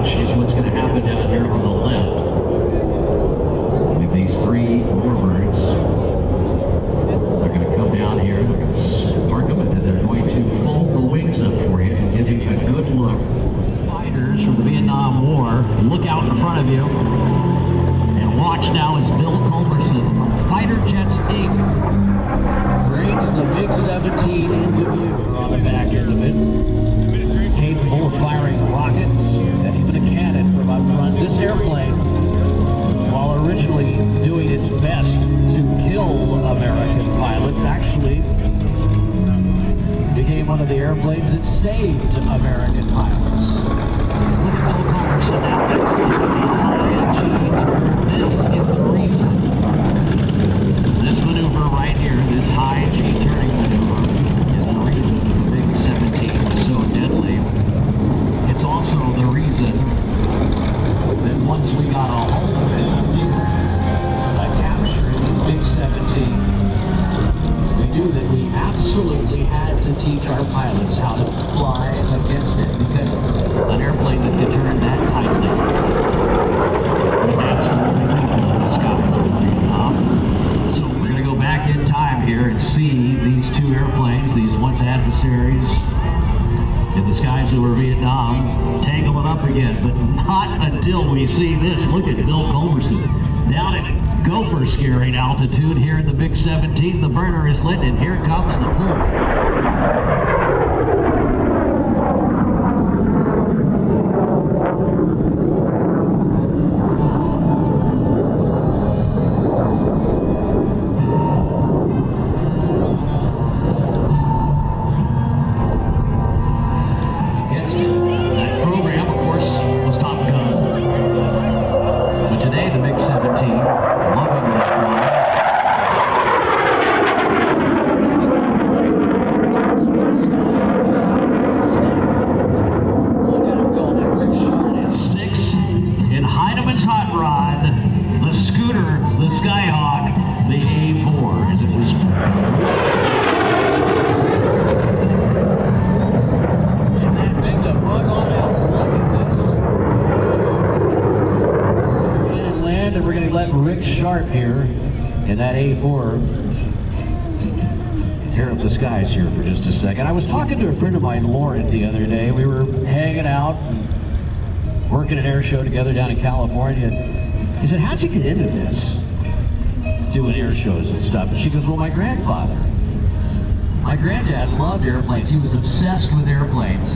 watch is what's going to happen down here on the left with these three warbirds. They're going to come down here, they're going to park them, and then they're going to fold the wings up for you and give you a good look. Fighters from the Vietnam War, look out in front of you and watch now as Bill Culberson from Fighter Jets Inc. brings the MiG-17 into view on the back end of it. Capable of firing rockets and even a cannon from up front. This airplane, while originally doing its best to kill American pilots, actually became one of the airplanes that saved American pilots. Look at Bill Culberson now next to the high-G turn. This is the reason. This maneuver right here, this high-G turning maneuver, is the reason that the MiG-17 was so deadly. It's also the reason that once we got a hold of it, by capturing the MiG-17, we knew that we absolutely had to teach our pilots how to fly against it, because an airplane that could turn that tightly was absolutely lethal in the skies over Vietnam. So we're going to go back in time here and see these two airplanes, these once adversaries in the skies over Vietnam, tangling up again, but not until we see this. Look at Bill Culberson down at gopher scaring altitude here in the MiG-17. The burner is lit, and here comes the pull. That program, of course, was Top Gun. But today, the MiG-17, loving that flying. Look at him go, that Rick shot at 6 in Heineman's hot rod, the scooter, the Skyhawk, the A4, as it was. Rick Sharp here in that A4 tear up the skies here for just a second. I was talking to a friend of mine, Lauren, the other day. We were hanging out, working an air show together down in California. He said, "How'd you get into this, doing air shows and stuff?" And she goes, "Well, my grandfather. My granddad loved airplanes. He was obsessed with airplanes."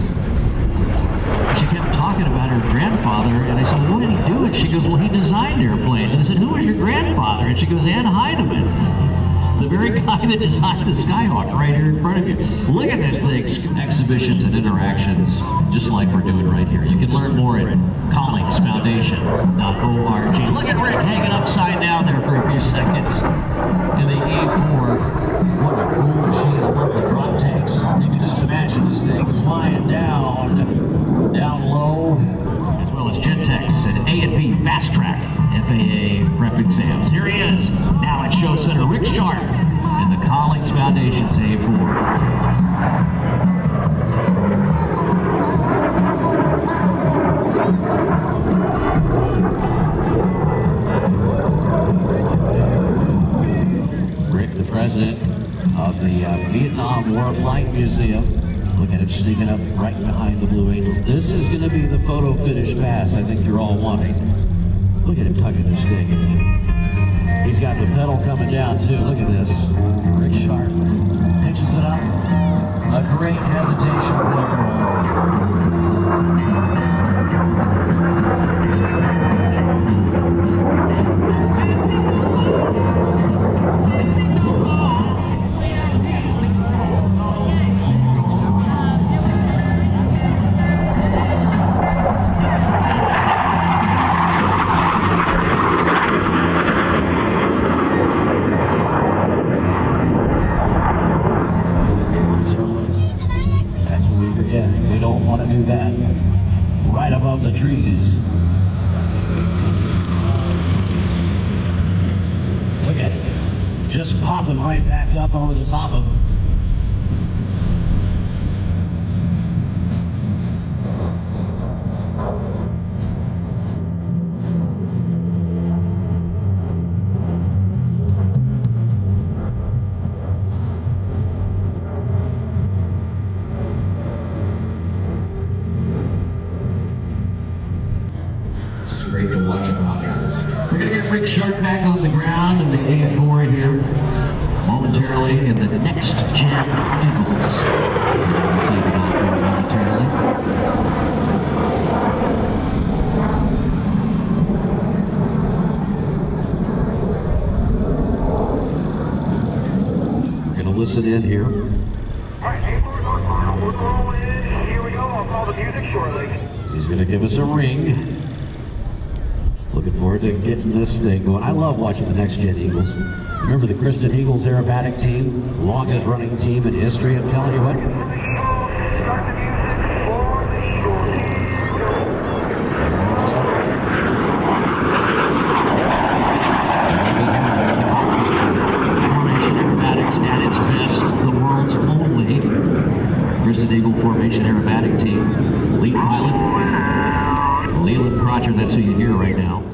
She kept talking about her grandfather, and I said, "What did he do?" And she goes, "Well, he designed airplanes." And I said, "Who was your grandfather?" And she goes, "Ed Heineman, the very guy that designed the Skyhawk right here in front of you." Look at this thing, exhibitions and interactions, just like we're doing right here. You can learn more at collingsfoundation.org. Look at Rick hanging upside down there for a few seconds in the A4. What a cool machine. I love the drop tanks. You can just imagine this thing flying down low, as well as Gentex and A&P Fast Track FAA prep exams. Here he is, now at Show Center, Rick Sharp in the Collings Foundation's A4. Rick, the president of the Vietnam War Flight Museum. Look at him sneaking up right behind the Blue Angels. This is going to be the photo finish pass I think you're all wanting. Look at him tugging this thing in. He's got the pedal coming down too. Look at this. Rick Sharp pitches it up. A great hesitation there. We don't want to do that right above the trees. Look at it. Just popping right back up over the top of them. shark back on the ground in the A4 here momentarily, and the next gen Eagles will be taking off here momentarily. Listen in here. All right, A4's on final. We're rolling in. Here we go. I'll call the music shortly. He's going to give us a ring. Looking forward to getting this thing going. I love watching the Next Gen Eagles. Remember the Kristen Eagles aerobatic team? Longest running team in history. I'm telling you what. Start the music for the shorty. Aerobatics at its best, the world's only Kristen Eagle Formation aerobatic team. Lead pilot, Leland Crotcher, that's who you hear right now.